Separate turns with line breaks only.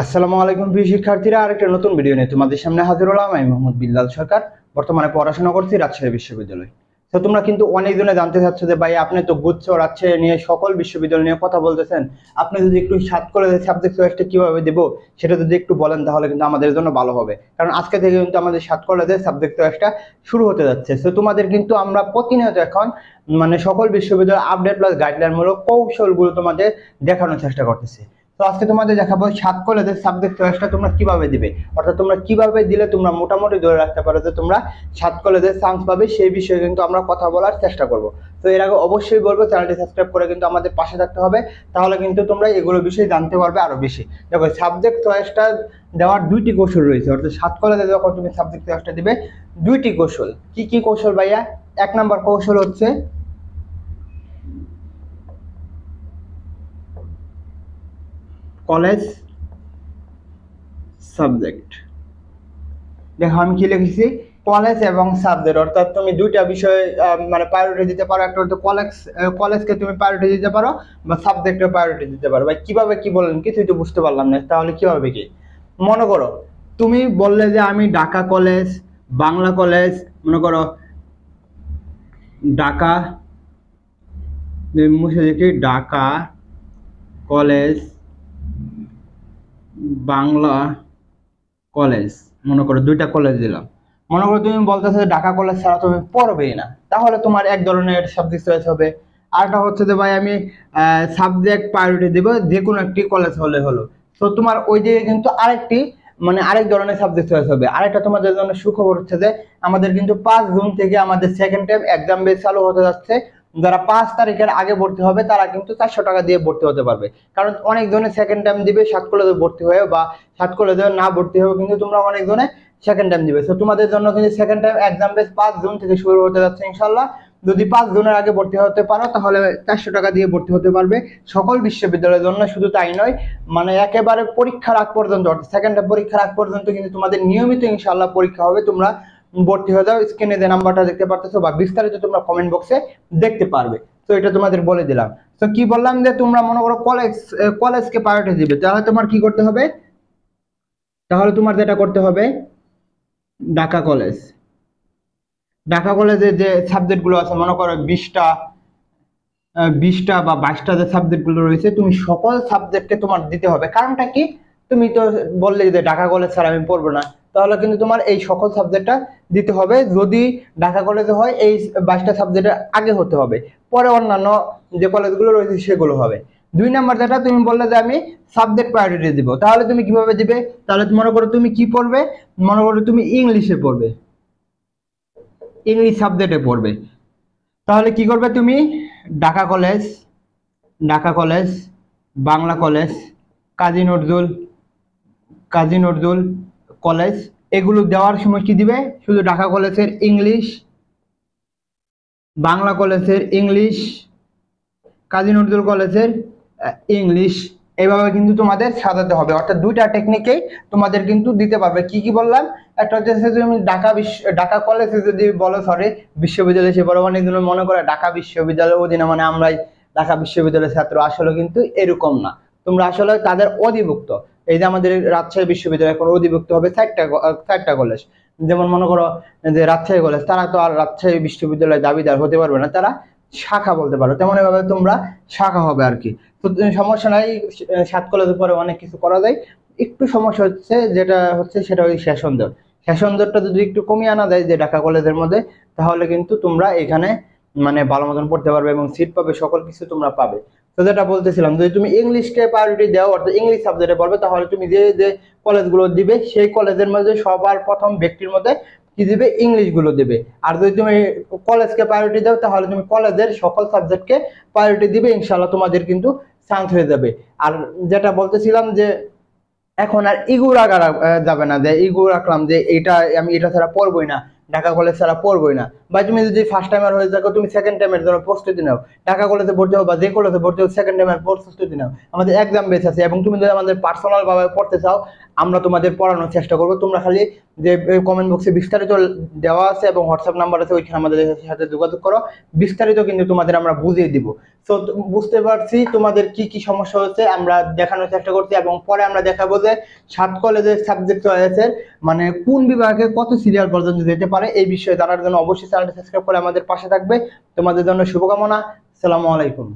আসসালামু আলাইকুম প্রিয় শিক্ষার্থীরা, আরেকটা নতুন ভিডিও নিয়ে তোমাদের সামনে হাজির হলাম। আমি মোহাম্মদ বিল্লাল সরকার, বর্তমানে পড়াশোনা করছি রাজশাহী বিশ্ববিদ্যালয়। তো তোমরা কিন্তু অনেক জনে জানতে চাচ্ছ যে ভাই আপনি তো গুচ্ছ রাজশাহী নিয়ে সকল বিশ্ববিদ্যালয় নিয়ে কথা বলতেছেন, আপনি যদি একটু সাত কলেজের সাবজেক্ট চয়েসটা কিভাবে দেবো সেটা যদি একটু বলেন তাহলে কিন্তু আমাদের জন্য ভালো হবে। কারণ আজকে থেকে কিন্তু আমাদের সাত কলেজের সাবজেক্ট চয়েসটা শুরু হতে যাচ্ছে। তো তোমাদের কিন্তু আমরা প্রতিনিয়ত এখন সকল বিশ্ববিদ্যালয় আপডেট প্লাস গাইডলাইন মূলক কৌশলগুলো তোমাদের দেখানোর চেষ্টা করতেছি। তো আজকে তোমাদের দেখাবো সাত কলেজের সাবজেক্ট চয়েসটা তোমরা কিভাবে দিবে, অর্থাৎ তোমরা কিভাবে দিলে তোমরা মোটামুটি ধরে রাখতে পারো যে তোমরা সাত কলেজের চান্স পাবে, সেই বিষয়ে কিন্তু আমরা কথা বলার চেষ্টা করব। তো এর আগে অবশ্যই বলবো চ্যানেলটি সাবস্ক্রাইব করে কিন্তু আমাদের পাশে থাকতে হবে, তাহলে কিন্তু তোমরা এগুলো বিষয়ে জানতে পারবে আরো বেশি। দেখো, সাবজেক্ট চয়েসটা দেওয়ার দুইটি কৌশল রয়েছে, অর্থাৎ সাত কলেজে যখন তুমি সাবজেক্ট চয়েসটা দিবে দুইটি কৌশল। কি কি কৌশল ভাইয়া? এক নম্বর কৌশল হচ্ছে কলেজ সাবজেক্ট। দেখো আমি কি লিখেছি, কলেজ এবং সাবজেক্ট, অর্থাৎ তুমি দুইটা বিষয় প্রায়োরিটি দিতে পারো। একটা হচ্ছে কলেজকে তুমি প্রায়োরিটি দিতে পারো বা সাবজেক্টে প্রায়োরিটি দিতে পারো। ভাই কিভাবে কি বললেন কিছুই তো বুঝতে পারলাম না, তাহলে কিভাবে কি? মনে করো তুমি বললে যে আমি ঢাকা কলেজ, বাংলা কলেজ, মনে করো ঢাকা, মুছে দেখি ঢাকা কলেজ, বাংলা কলেজ, মনে করো দুইটা কলেজ দিলাম। মনে করো তুমি বলতেছো ঢাকা কলেজ ছাড়া তুমি পড়বেই না, তাহলে তোমার এক ধরনের সাবজেক্ট চয়েস হবে। আরটা হচ্ছে যে ভাই আমি সাবজেক্ট প্রায়োরিটি দিব, যে কোনো একটি কলেজ হলে হলো। তো তোমার ওই দিকে কিন্তু আরেক ধরনের সাবজেক্ট চয়েস হবে। আরেকটা তোমাদের জন্য সুখবর হচ্ছে যে আমাদের কিন্তু 5 জুন থেকে আমাদের সেকেন্ড টাইম এক্সাম বেস চালু হতে যাচ্ছে। যারা 5 তারিখের আগে ভর্তি হবে তারা কিন্তু 400 টাকা দিয়ে ভর্তি হতে পারবে। কারণ অনেক জনের সেকেন্ড টাইম দিবে সাত কলেজে ভর্তি হয়ে, বা সাত কলেজে না ভর্তি হবে কিন্তু তোমরা অনেক জনে সেকেন্ড টাইম দিবে। তো তোমাদের জন্য কিন্তু second time exam base 5 June থেকে শুরু হতে যাচ্ছে ইনশাআল্লাহ। যদি 5 জুনের আগে ভর্তি হতে পারো তাহলে 400 টাকা দিয়ে ভর্তি হতে পারবে সকল বিশ্ববিদ্যালয়ের জন্য। শুধু তাই নয়, একেবারে পরীক্ষার আগ পর্যন্ত, অর্থাৎ সেকেন্ড টাইম পরীক্ষার আগ পর্যন্ত কিন্তু তোমাদের নিয়মিত ইনশাআল্লাহ পরীক্ষা হবে। তোমরা ভর্তি হয়ে যাও, স্ক্রিনে যে নাম্বারটা দেখতে পারতেছো বা বিস্তারিত তোমরা কমেন্ট বক্সে দেখতে পারবে। তো এটা তোমাদের বলে দিলাম। তো কি বললাম যে তোমরা মনে করো কলেজকে প্রায়োরিটি দিবে, তাহলে তোমার কি করতে হবে? তাহলে তোমার যেটা করতে হবে, ঢাকা কলেজের যে সাবজেক্টগুলো আছে, মনে করো 20টা বা 22টা যে সাবজেক্টগুলো রয়েছে, তুমি সকল সাবজেক্টকে তোমার দিতে হবে। কারণটা কি? তুমি তো বললে যে ঢাকা কলেজ ছাড়া আমি পড়বো না, তাহলে কিন্তু তোমার এই সকল সাবজেক্টটা দিতে হবে। যদি ঢাকা কলেজে হয় এই 22টা সাবজেক্টের আগে হতে হবে, পরে অন্যান্য যে কলেজগুলো রয়েছে সেগুলো হবে। 2 নাম্বার যেটা তুমি বললে যে আমি সাবজেক্ট প্রায়োরিটি দিব, তাহলে তুমি কিভাবে দিবে? তাহলে মনে করো তুমি কি পড়বে, মনে করো তুমি ইংলিশে পড়বে, ইংলিশ সাবজেক্টে পড়বে, তাহলে কি করবে তুমি? Dhaka college, Bangla college, Kazi Nazrul college, এগুলো দেওয়ার সময় কি দিবে? শুধু ঢাকা কলেজের ইংলিশ, বাংলা কলেজের ইংলিশ, কাজী নজরুল কলেজের ইংলিশ, এইভাবে কিন্তু তোমাদের সাজাতে হবে। অর্থাৎ দুইটা টেকনিকেই তোমাদের কিন্তু দিতে পারবে। কি কি বললাম? একটা হচ্ছে তুমি ঢাকা কলেজে যদি বলো, সরি বিশ্ববিদ্যালয়ে সে বড়, অনেকজন মনে করে ঢাকা বিশ্ববিদ্যালয়ের অধীনে আমরাই ঢাকা বিশ্ববিদ্যালয়ের ছাত্র। আসলে কিন্তু এরকম না, তোমরা আসলে তাদের অধিভুক্ত। এই যে আমাদের রাজশাহী বিশ্ববিদ্যালয় এখন অধিভুক্ত হবে 4টা কলেজ। যেমন মনে করো যে রাজশাহী কলেজ, তারা তো আর রাজশাহী বিশ্ববিদ্যালয়ের দাবিদার হতে পারবে না, তারা শাখা বলতে পারো। তেমন এভাবে তোমরা শাখা হবে আর কি। তো সমস্যা নাই, 7 কলেজের পরে অনেক কিছু করা যায়। একটু সমস্যা হচ্ছে সেটা ওই সেশন দরটা যদি একটু কমিয়ে আনা যায় যে ঢাকা কলেজের মধ্যে, তাহলে কিন্তু তোমরা এখানে ভালো মতন পড়তে পারবে এবং সিট পাবে, সকল কিছু তোমরা পাবে। তো যেটা বলতেছিলাম, যদি তুমি ইংলিশকে প্রায়োরিটি দাও, অর্থাৎ ইংলিশ সাবজেক্টে পড়বে, তাহলে তুমি যে কলেজগুলো দিবে সেই কলেজের মধ্যে সবার প্রথম ব্যক্তির মধ্যে কি দিবে? ইংলিশ গুলো দিবে। আর যদি তুমি কলেজকে প্রায়োরিটি দাও, তাহলে তুমি কলেজের সকল সাবজেক্টকে প্রায়োরিটি দিবে, ইনশাআল্লাহ তোমাদের কিন্তু চান্স হয়ে যাবে। আর যেটা বলতেছিলাম যে এখন আর ইগো রাখা যাবে না, যে ইগো রাখলাম যে আমি এটা ছাড়া পড়বই না, ঢাকা কলেজ ছাড়া পড়বই না। বা তুমি যদি ফার্স্ট টাইমার হয়ে থাকো, তুমি সেকেন্ড টাইমের জন্য প্রস্তুতি নাও, ঢাকা কলেজে ভর্তি হও বা যে কলেজে ভর্তি হও সেকেন্ড টাইমের প্রস্তুতি নাও, আমাদের এক্সাম বেস আছে। এবং তুমি যদি আমাদের পার্সোনাল ভাবে পড়তে চাও, আমরা তোমাদের পড়ানোর চেষ্টা করবো। তোমরা খালি যে কমেন্ট বক্সে বিস্তারিত দেওয়া আছে এবং হোয়াটসঅ্যাপ নাম্বার আছে, ওইখানে আমাদের সাথে যোগাযোগ করো, বিস্তারিত কিন্তু তোমাদের আমরা বুঝিয়ে দিব। তো বুঝতে পারছি তোমাদের কি কি সমস্যা হচ্ছে, আমরা দেখানোর চেষ্টা করছি এবং পরে আমরা দেখাবো যে 7 কলেজের সাবজেক্ট চয়েসের মানে কোন বিভাগে কত সিরিয়াল পর্যন্ত যেতে পারে। এই বিষয়ে জানার জন্য অবশ্যই চ্যানেলটা সাবস্ক্রাইব করে আমাদের পাশে থাকবে। তোমাদের জন্য শুভকামনা। আসসালামু আলাইকুম।